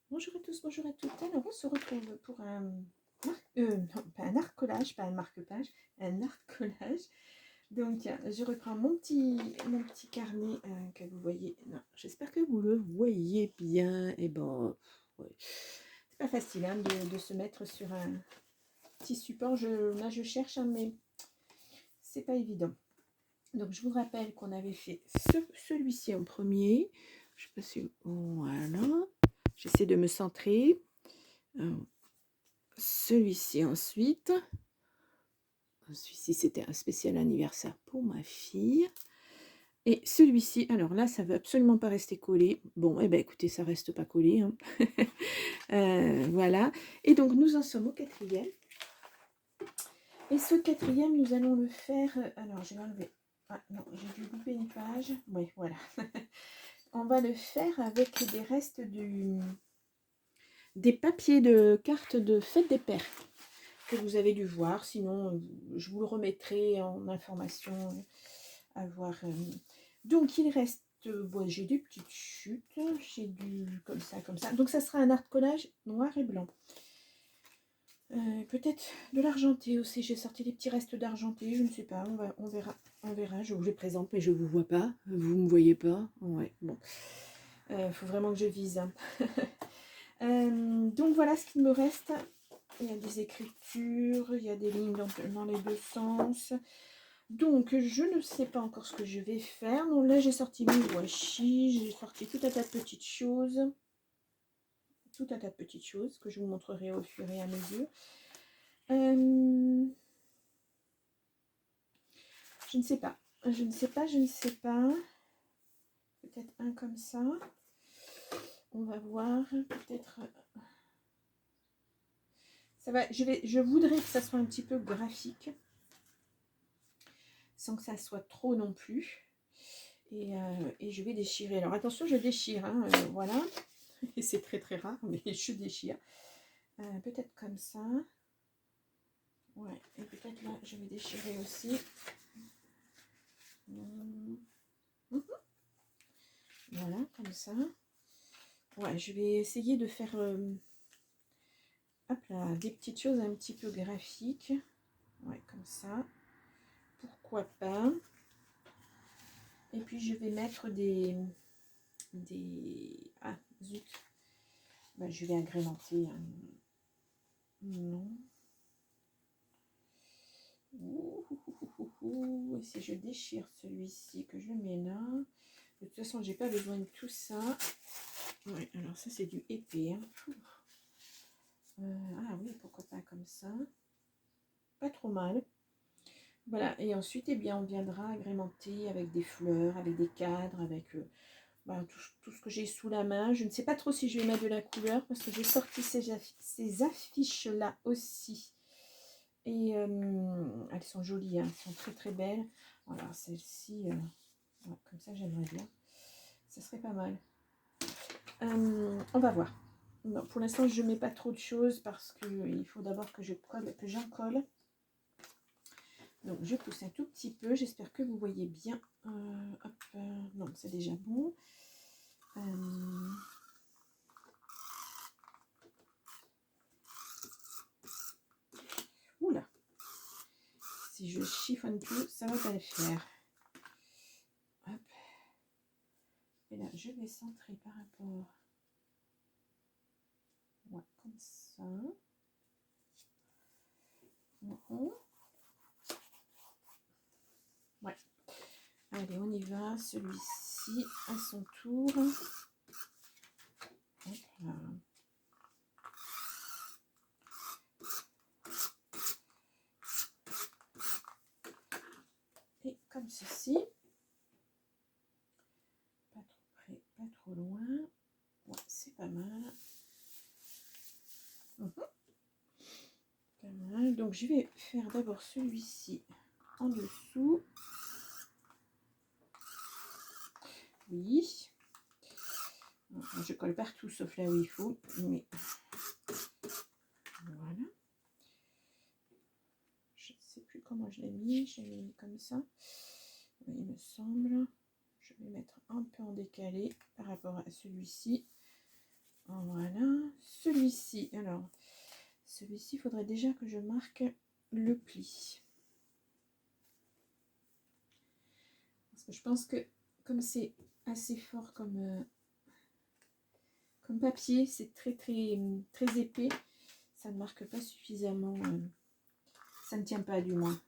Bonjour à tous, bonjour à toutes. Alors, on se retrouve pour non, pas un arcolage, pas un marque-page, un arcolage. Donc, je reprends mon petit carnet que vous voyez. Non, j'espère que vous le voyez bien. Et bon, ouais. C'est pas facile hein, de se mettre sur un petit support. Là, je cherche, hein, mais c'est pas évident. Donc, je vous rappelle qu'on avait fait celui-ci en premier. Je sais pas si... Voilà. J'essaie de me centrer. Celui-ci ensuite. Celui-ci, c'était un spécial anniversaire pour ma fille. Et celui-ci, alors là, ça ne veut absolument pas rester collé. Bon, eh bien, écoutez, ça ne reste pas collé. Hein. Voilà. Et donc, nous en sommes au quatrième. Et ce quatrième, nous allons le faire... alors, je vais enlever... Ah non, j'ai dû couper une page. Oui, voilà. On va le faire avec des restes des papiers de cartes de fête des pères que vous avez dû voir. Sinon, je vous le remettrai en information à voir. Donc, il reste... bon, j'ai des petites chutes. J'ai du... comme ça, comme ça. Donc, ça sera un art collage noir et blanc. Peut-être de l'argenté aussi. J'ai sorti des petits restes d'argenté. Je ne sais pas. On verra. On verra. Je vous les présente, mais je ne vous vois pas. Vous ne me voyez pas. Ouais, bon. Faut vraiment que je vise. Hein. Donc, voilà ce qu'il me reste. Il y a des écritures. Il y a des lignes dans les deux sens. Donc, je ne sais pas encore ce que je vais faire. Donc là, j'ai sorti mes washi. J'ai sorti tout un tas de petites choses. Tout un tas de petites choses que je vous montrerai au fur et à mesure. Je ne sais pas. Je ne sais pas, je ne sais pas. Peut-être un comme ça. On va voir. Peut-être... ça va. Je voudrais que ça soit un petit peu graphique. Sans que ça soit trop non plus. Et je vais déchirer. Alors attention, je déchire. Hein, voilà. Et c'est très très rare, mais je déchire. Peut-être comme ça. Ouais, et peut-être là, je vais déchirer aussi. Voilà, comme ça. Ouais, je vais essayer de faire hop là, des petites choses un petit peu graphiques. Ouais, comme ça. Pourquoi pas. Et puis, je vais mettre des... Ah, zut. Ben, je vais agrémenter. Non. Et si je déchire celui-ci, que je mets là... De toute façon, j'ai pas besoin de tout ça. Ouais, alors ça, c'est du épais. Hein. Ah oui, pourquoi pas comme ça. Pas trop mal. Voilà, et ensuite, eh bien, on viendra agrémenter avec des fleurs, avec des cadres, avec tout ce que j'ai sous la main. Je ne sais pas trop si je vais mettre de la couleur parce que j'ai sorti ces affiches-là aussi. Et elles sont jolies, hein, elles sont très très belles. Voilà, celle-ci, ouais, comme ça, j'aimerais bien. Ça serait pas mal. On va voir. Non, pour l'instant, je ne mets pas trop de choses parce qu'il faut d'abord que j'en colle. Donc, je pousse un tout petit peu. J'espère que vous voyez bien. Non, c'est déjà bon. Oula. Si je chiffonne tout, ça va pas le faire. Hop. Et là, je vais centrer par rapport... Ouais, comme ça. Ouais. Allez, on y va. Celui-ci, à son tour. Hop là. Et comme ceci. Pas trop près, pas trop loin. Ouais, c'est pas mal. Pas mal. Donc, je vais faire d'abord celui-ci en dessous. Oui. Je colle partout sauf là où il faut. Mais voilà. Je ne sais plus comment je l'ai mis. Je l'ai mis comme ça. Oui, il me semble. Je vais mettre un peu en décalé par rapport à celui-ci. Voilà. celui-ci, alors, celui-ci, il faudrait déjà que je marque le pli. Parce que je pense que comme c'est assez fort comme papier, c'est très épais, ça ne marque pas suffisamment, ça ne tient pas du moins.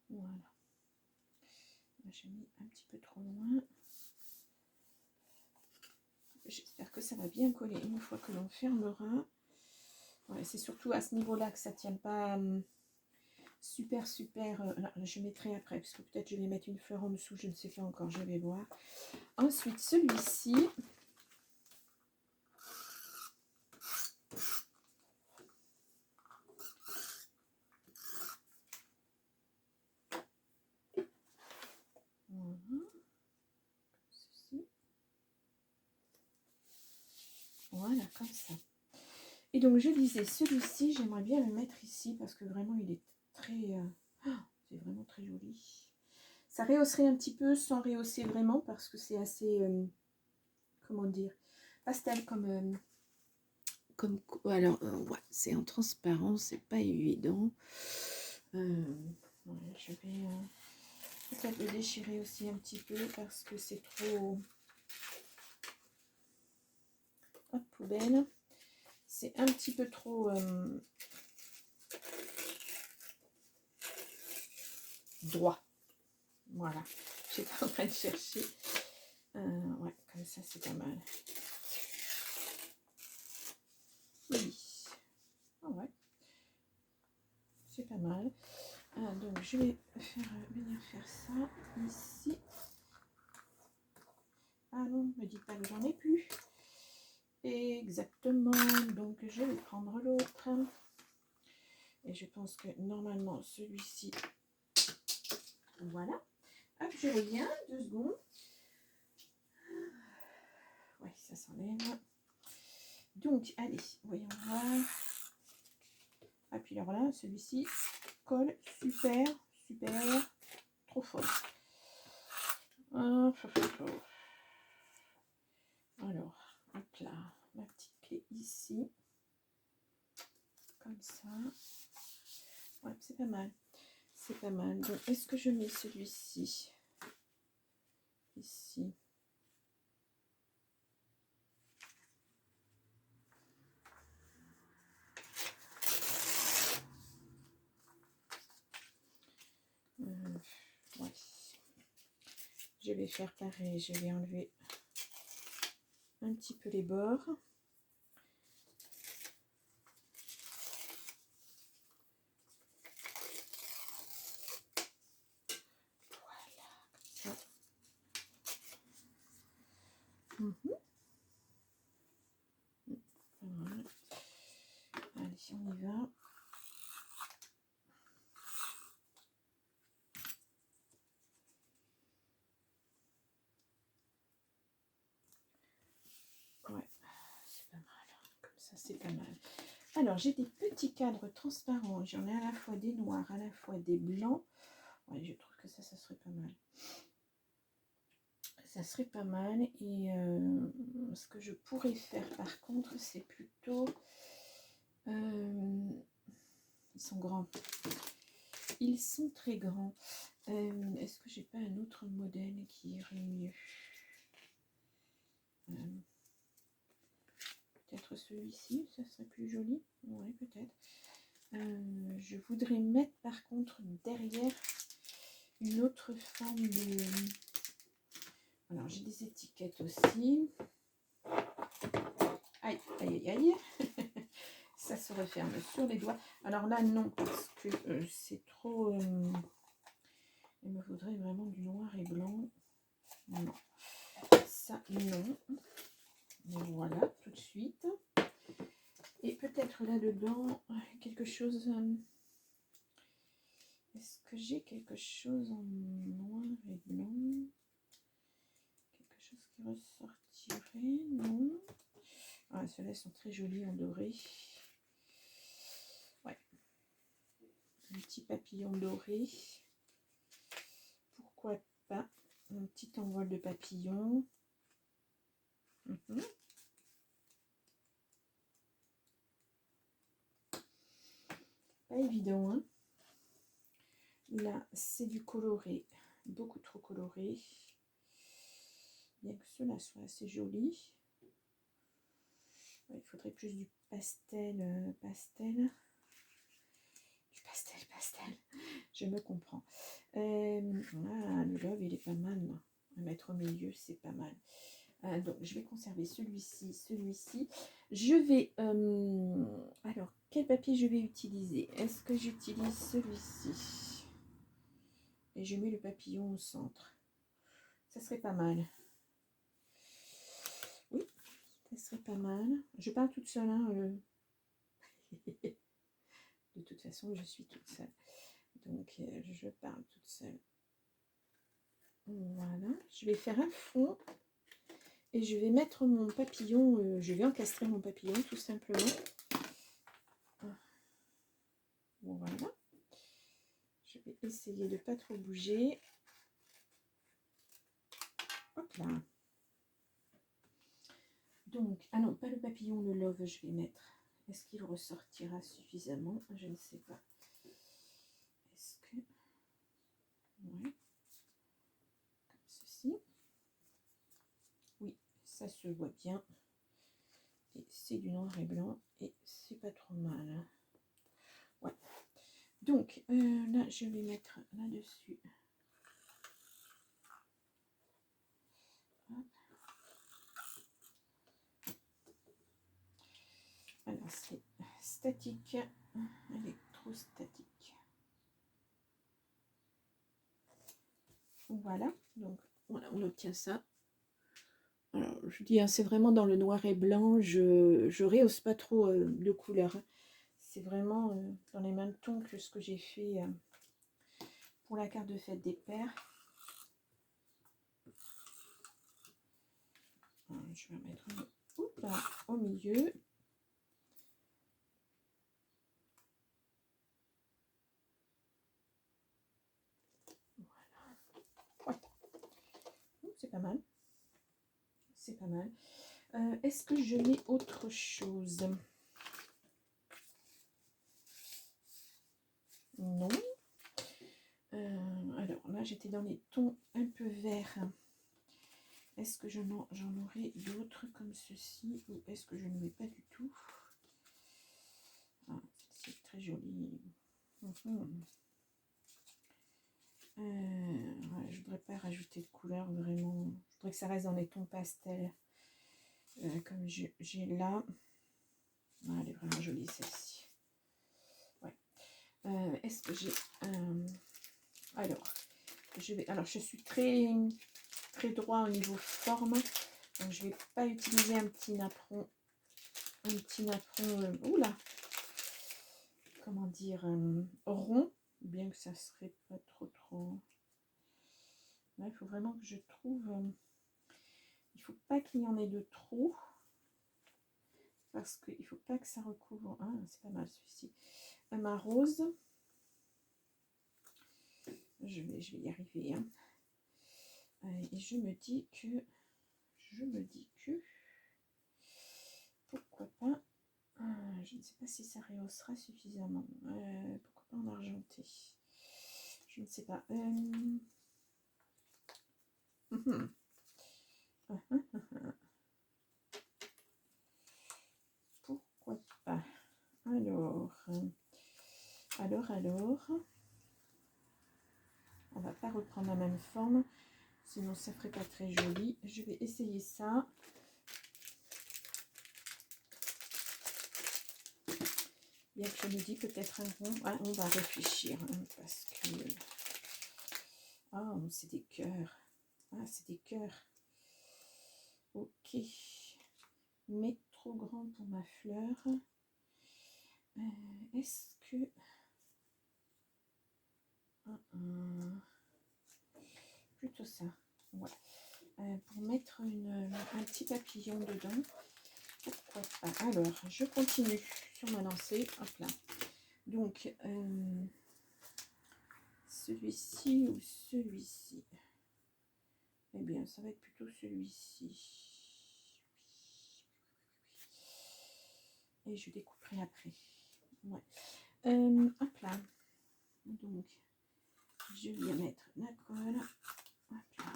Voilà. Là, j'ai mis un petit peu trop loin. J'espère que ça va bien coller une fois que l'on fermera. Ouais, c'est surtout à ce niveau-là que ça ne tient pas super. Là, je mettrai après, parce que peut-être je vais mettre une fleur en dessous, je ne sais pas encore, je vais voir. Ensuite, celui-ci. Voilà, comme ça. Et donc, je disais, celui-ci, j'aimerais bien le mettre ici, parce que vraiment, il est très... c'est vraiment très joli. Ça rehausserait un petit peu, sans rehausser vraiment, parce que c'est assez... comment dire, pastel alors ouais, c'est en transparent, c'est pas évident. Ouais, je vais peut-être le déchirer aussi un petit peu parce que c'est trop... Hop, poubelle. C'est un petit peu trop droit. Voilà, j'étais en train de chercher. Ouais, comme ça c'est pas mal. Oui. Ah ouais. C'est pas mal. Donc je vais venir faire ça ici. Ah non, me dites pas que j'en ai plus. Exactement. Donc je vais prendre l'autre. Et je pense que normalement celui-ci. Voilà. Hop, je reviens. 2 secondes. Ouais, ça s'enlève. Donc, allez, voyons voir. Ah, puis alors là, celui-ci colle super, trop fort. Alors, hop là, ma petite clé ici. Comme ça. Ouais, c'est pas mal. C'est pas mal. Donc, est-ce que je mets celui-ci ici? Ouais. Je vais faire pareil. Je vais enlever un petit peu les bords. Voilà. Allez, on y va. Ouais, c'est pas mal. Comme ça, c'est pas mal. Alors, j'ai des petits cadres transparents. J'en ai à la fois des noirs, à la fois des blancs. Ouais, je trouve que ça serait pas mal. Ça serait pas mal. Et ce que je pourrais faire, par contre, c'est plutôt... ils sont grands. Ils sont très grands. Est-ce que j'ai pas un autre modèle qui irait mieux? Peut-être celui-ci, ça serait plus joli. Ouais, peut-être. Je voudrais mettre par contre derrière une autre forme de... Alors j'ai des étiquettes aussi. Aïe, aïe, aïe, aïe. Ça se referme sur les doigts. Alors là non, parce que c'est trop... il me faudrait vraiment du noir et blanc. Non. Ça, non. Mais voilà, tout de suite. Et peut-être là-dedans, quelque chose... Est-ce que j'ai quelque chose en noir et blanc? Quelque chose qui ressortirait? Non. Ah, ceux-là sont très jolis en doré. Ouais. un petit papillon doré. Pourquoi pas un petit envol de papillon. Pas évident, hein. Là, c'est du coloré, beaucoup trop coloré. Bien que cela soit assez joli. Il faudrait plus du pastel, pastel. Du pastel, pastel. Je me comprends. Le love, il est pas mal. Là. À mettre au milieu, c'est pas mal. Donc, je vais conserver celui-ci, celui-ci. Je vais... alors, quel papier je vais utiliser? Est-ce que j'utilise celui-ci? Et je mets le papillon au centre. Ça serait pas mal. Oui, ça serait pas mal. Je parle toute seule. Hein, De toute façon, je suis toute seule. Donc, je parle toute seule. Voilà. Je vais faire un fond. Et je vais mettre mon papillon. Je vais encastrer mon papillon, tout simplement. Voilà. Je vais essayer de ne pas trop bouger. Hop là. Donc, ah non, pas le papillon, le love, je vais mettre. Est-ce qu'il ressortira suffisamment? Je ne sais pas. Est-ce que... Ouais. Comme ceci. Oui, ça se voit bien. Et c'est du noir et blanc. Et c'est pas trop mal. Ouais. Donc, là, je vais mettre là-dessus. Alors, c'est statique, électrostatique. Voilà, donc voilà, on obtient ça. Alors, je dis, hein, c'est vraiment dans le noir et blanc, je rehausse pas trop de couleurs. C'est vraiment dans les mêmes tons que ce que j'ai fait pour la carte de fête des pères. Alors, je vais mettre là, au milieu. Voilà. C'est pas mal. C'est pas mal. Est-ce que je mets autre chose? Non. Alors là, j'étais dans les tons un peu verts. Est-ce que j'en aurai d'autres comme ceci ou est-ce que je ne mets pas du tout? Ah, c'est très joli. Ouais, je voudrais pas rajouter de couleur vraiment. Je voudrais que ça reste dans les tons pastels comme j'ai là. Ah, elle est vraiment jolie celle-ci. Ouais. Est-ce que j'ai alors je suis très droit au niveau forme, donc je vais pas utiliser un petit napperon oula, comment dire, rond, bien que ça serait pas trop. Là, il faut vraiment que je trouve, il faut pas qu'il y en ait de trop, parce qu'il faut pas que ça recouvre. Ah, c'est pas mal celui-ci. Ma rose, je vais y arriver, hein. Et je me dis que pourquoi pas, je ne sais pas si ça rehaussera suffisamment. Pourquoi pas en argenté? Je ne sais pas. Pourquoi pas? Alors, on va pas reprendre la même forme, sinon ça ferait pas très joli. Je vais essayer ça. Bien que je me dis peut-être un rond. Ah, on va réfléchir hein, parce que c'est des cœurs. Ah, c'est des cœurs. Ok, mais trop grand pour ma fleur. Est-ce que plutôt ça, ouais. Pour mettre un petit papillon dedans, pourquoi pas. Alors je continue sur ma lancée, hop là. Donc celui-ci ou celui-ci? Eh bien, ça va être plutôt celui-ci. Et je découperai après. Ouais. Hop là. Donc, je viens mettre la colle. Hop là.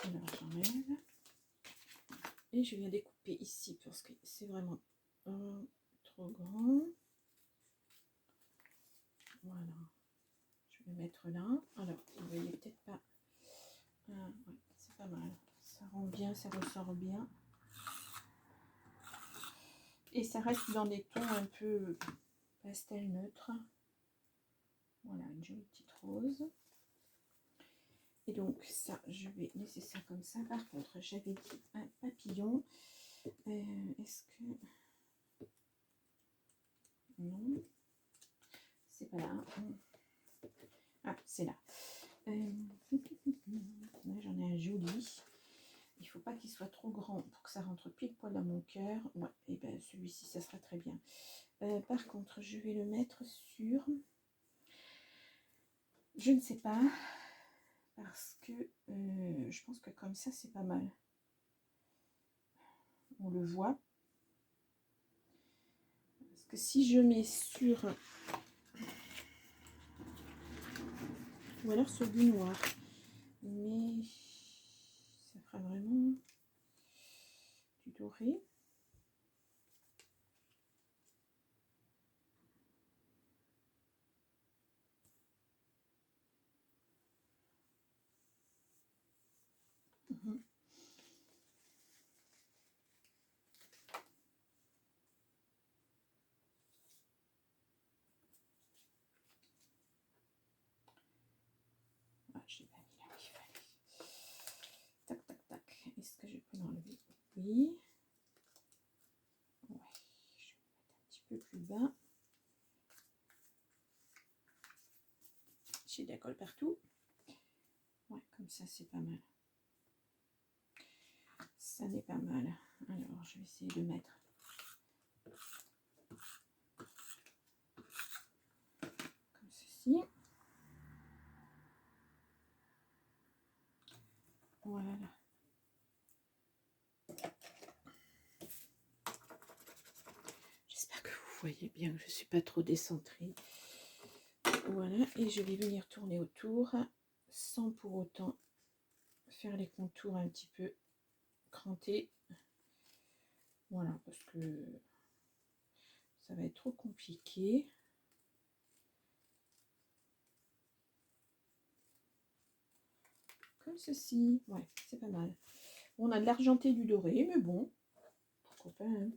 Alors, j'enlève. Et je viens découper ici parce que c'est vraiment trop grand. Voilà. Je vais mettre là. Alors, vous voyez peut-être pas. Ouais, c'est pas mal. Ça rend bien, ça ressort bien. Et ça reste dans des tons un peu pastel neutre. Voilà, une jolie petite rose. Et donc ça, je vais laisser ça comme ça. Par contre, j'avais dit un papillon. Est-ce que... Non. C'est pas là. Ah, c'est là. Là, j'en ai un joli. Il faut pas qu'il soit trop grand pour que ça rentre pile poil dans mon cœur. Ouais, et bien celui-ci, ça sera très bien. Par contre, je vais le mettre sur... Je ne sais pas. Parce que je pense que comme ça, c'est pas mal. On le voit. Parce que si je mets sur... Ou alors sur du noir. Mais ça fera vraiment du doré. Je l'ai pas mis là où il fallait. Tac, tac, tac. Est-ce que je peux l'enlever? Oui. Ouais. Je vais le mettre un petit peu plus bas. J'ai de la colle partout. Ouais, comme ça, c'est pas mal. Ça n'est pas mal. Alors, je vais essayer de mettre comme ceci. Voilà. J'espère que vous voyez bien que je ne suis pas trop décentrée. Voilà, et je vais venir tourner autour sans pour autant faire les contours un petit peu crantés. Voilà, parce que ça va être trop compliqué. Comme ceci. Ouais, c'est pas mal. On a de l'argenté, du doré, mais bon, pourquoi pas, hein.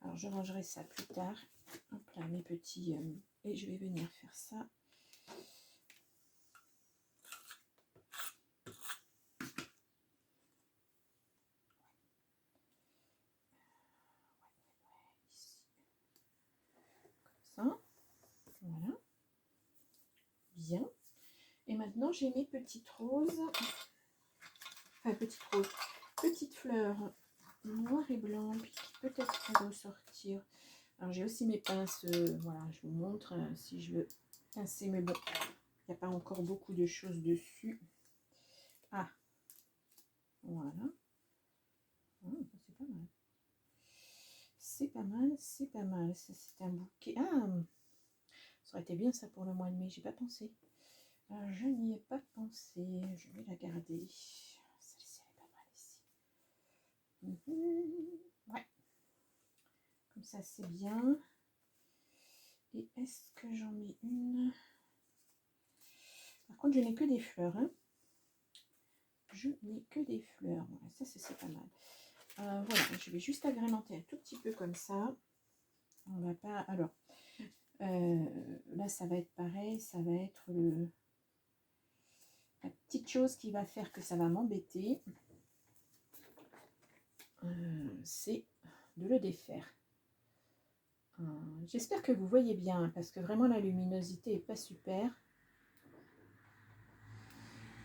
Alors, je rangerai ça plus tard. Hop là, mes petits... et je vais venir faire ça. Comme ça. Voilà. Bien. Et maintenant, j'ai mes petites roses. Enfin, petites roses. Petites fleurs noir et blanc qui peut-être vont sortir. Alors j'ai aussi mes pinces, voilà, je vous montre si je veux pincer, mais bon, il n'y a pas encore beaucoup de choses dessus. Ah, voilà. Ah, c'est pas mal. C'est pas mal, c'est pas mal. Ça, c'est un bouquet. Ah, ça aurait été bien ça pour le mois de mai, j'ai pas pensé. Je n'y ai pas pensé, je vais la garder. Celle-ci, elle est pas mal ici. Ouais. Comme ça, c'est bien. Et est-ce que j'en mets une? Par contre, je n'ai que des fleurs. Hein. Je n'ai que des fleurs. Voilà, ça, c'est pas mal. Voilà, je vais juste agrémenter un tout petit peu comme ça. On va pas... Alors, là, ça va être pareil. Ça va être la petite chose qui va faire que ça va m'embêter. C'est de le défaire. J'espère que vous voyez bien, parce que vraiment la luminosité est pas super.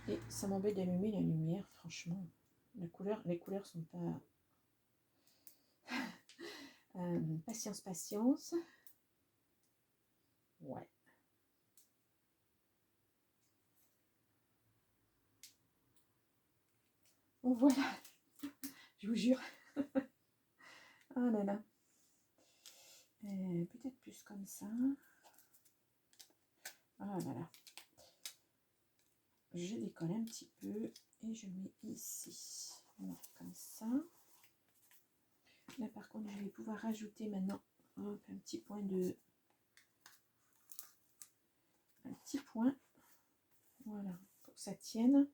Et ça m'embête d'allumer la lumière, franchement. Les couleurs sont pas... Patience, patience. Ouais. Bon, voilà, je vous jure. Ah là là. Peut-être plus comme ça. Ah là là. Je décolle un petit peu et je mets ici. Voilà, comme ça. Là par contre je vais pouvoir rajouter maintenant hop, un petit point. Voilà, pour que ça tienne.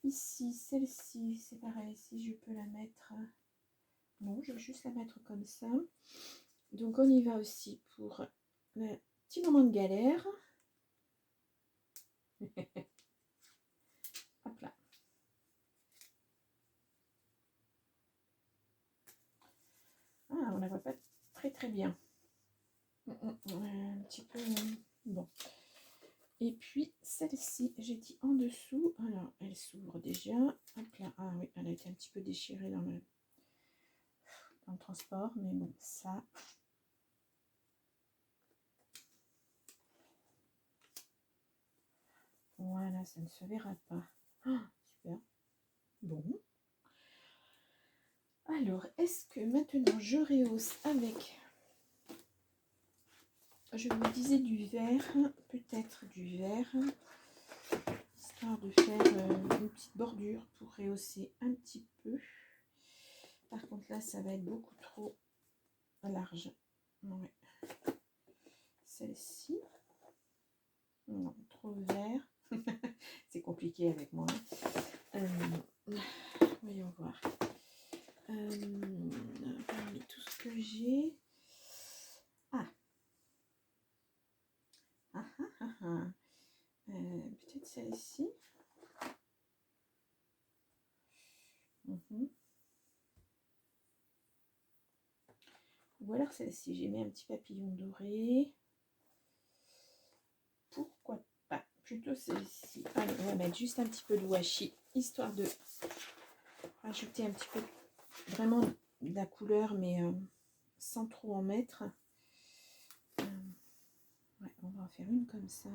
Ici, celle-ci, c'est pareil, si je peux la mettre. Non, je vais juste la mettre comme ça. Donc on y va aussi pour le petit moment de galère. Hop là. Ah, on la voit pas très bien. Un petit peu bon. Et puis celle-ci, j'ai dit en dessous. Alors, elle s'ouvre déjà. Hop là. Ah oui, elle a été un petit peu déchirée dans le transport, mais bon, ça. Voilà, ça ne se verra pas. Oh, super. Bon. Alors, est-ce que maintenant je rehausse avec, je vous disais du vert, peut-être du vert, histoire de faire une petite bordure pour rehausser un petit peu. Par contre là, ça va être beaucoup trop large. Ouais. Celle-ci, non, trop vert. C'est compliqué avec moi. Voyons voir. Parmi tout ce que j'ai. Peut-être celle-ci. Ou alors celle-ci. J'ai mis un petit papillon doré. Pourquoi pas? Plutôt celle-ci. Allez, on va mettre juste un petit peu de washi, histoire de rajouter un petit peu vraiment de la couleur, mais sans trop en mettre. Ouais, on va en faire une comme ça.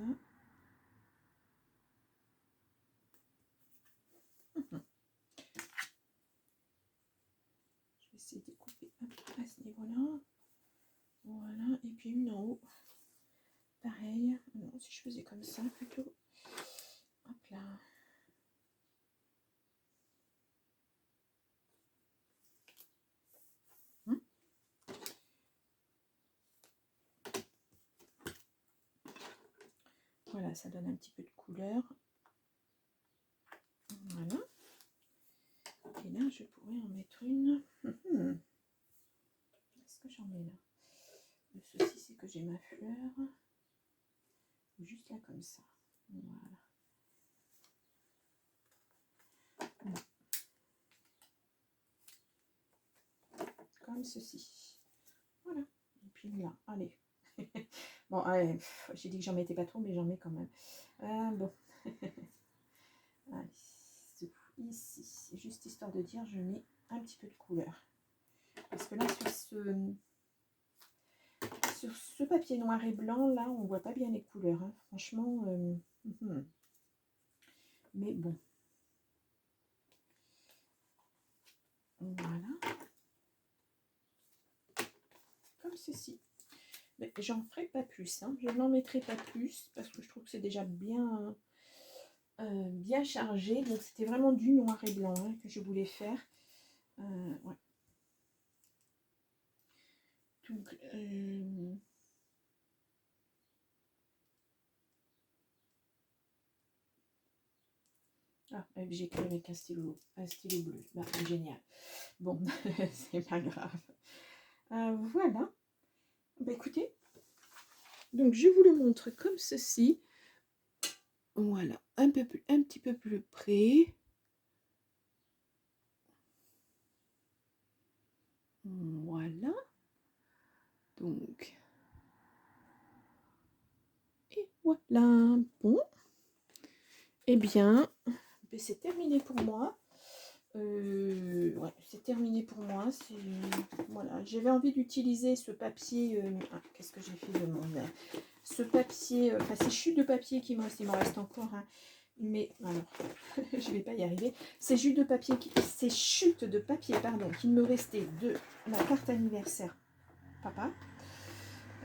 Je vais essayer de couper à ce niveau-là. Voilà, et puis une en haut. Pareil. Non, si je faisais comme ça plutôt. Hop là. Voilà, ça donne un petit peu de couleur. Voilà. Et là, je pourrais en mettre une. Est-ce que j'en mets là? Le souci, c'est que j'ai ma fleur. Juste là, comme ça. Voilà. Comme ceci. Voilà. Et puis là, allez. Bon, allez, j'ai dit que j'en mettais pas trop, mais j'en mets quand même. Bon. Allez, ici, juste histoire de dire, je mets un petit peu de couleur. Parce que là, sur ce papier noir et blanc, là, on voit pas bien les couleurs. Hein. Franchement, mais bon. Voilà. Comme ceci. Mais j'en ferai pas plus. Hein. Je n'en mettrai pas plus parce que je trouve que c'est déjà bien, bien chargé. Donc, c'était vraiment du noir et blanc hein, que je voulais faire. Ouais. Donc, ah, j'ai écrit avec un stylo bleu. Bah, génial. Bon, c'est pas grave. Voilà. Bah, écoutez, donc je vous le montre comme ceci. Voilà, un petit peu plus près. Voilà. Donc, et voilà. Bon. Eh bien, c'est terminé pour moi. Ouais, c'est terminé pour moi. Voilà, j'avais envie d'utiliser ce papier. Qu'est-ce que j'ai fait de mon verre? Ce papier, enfin ces chutes de papier qui me restent, il m'en reste encore, hein. Mais alors, je vais pas y arriver. Ces chutes de papier, ces chutes de papier, pardon, qui me restaient de ma carte anniversaire, papa.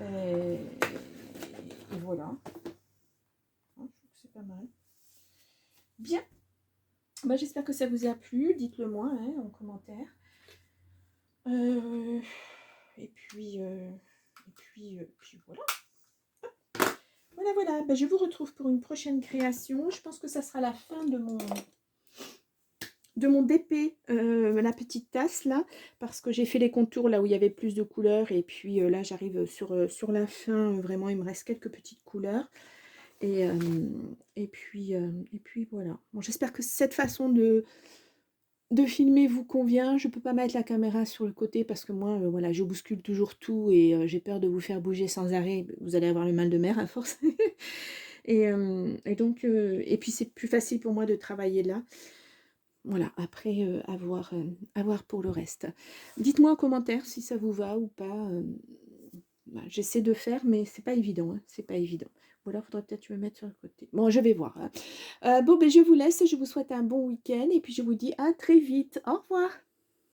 Et voilà. Je trouve que c'est pas mal. Bien. Bah, j'espère que ça vous a plu. Dites-le moi, hein, en commentaire. Et puis voilà. Voilà. Ben, je vous retrouve pour une prochaine création. Je pense que ça sera la fin de mon DP, la petite tasse là, parce que j'ai fait les contours là où il y avait plus de couleurs. Et puis là, j'arrive sur la fin. Vraiment, il me reste quelques petites couleurs. Et puis voilà. Bon, j'espère que cette façon de filmer vous convient. Je peux pas mettre la caméra sur le côté parce que moi, voilà, je bouscule toujours tout et j'ai peur de vous faire bouger sans arrêt. Vous allez avoir le mal de mer à force. Et puis c'est plus facile pour moi de travailler là. Voilà, après, à voir pour le reste. Dites-moi en commentaire si ça vous va ou pas. J'essaie de faire, mais c'est pas évident. Hein, c'est pas évident. Ou alors, il faudrait peut-être me mettre sur le côté. Bon, je vais voir. Hein. Bon, ben, je vous laisse. Je vous souhaite un bon week-end. Et puis, je vous dis à très vite. Au revoir.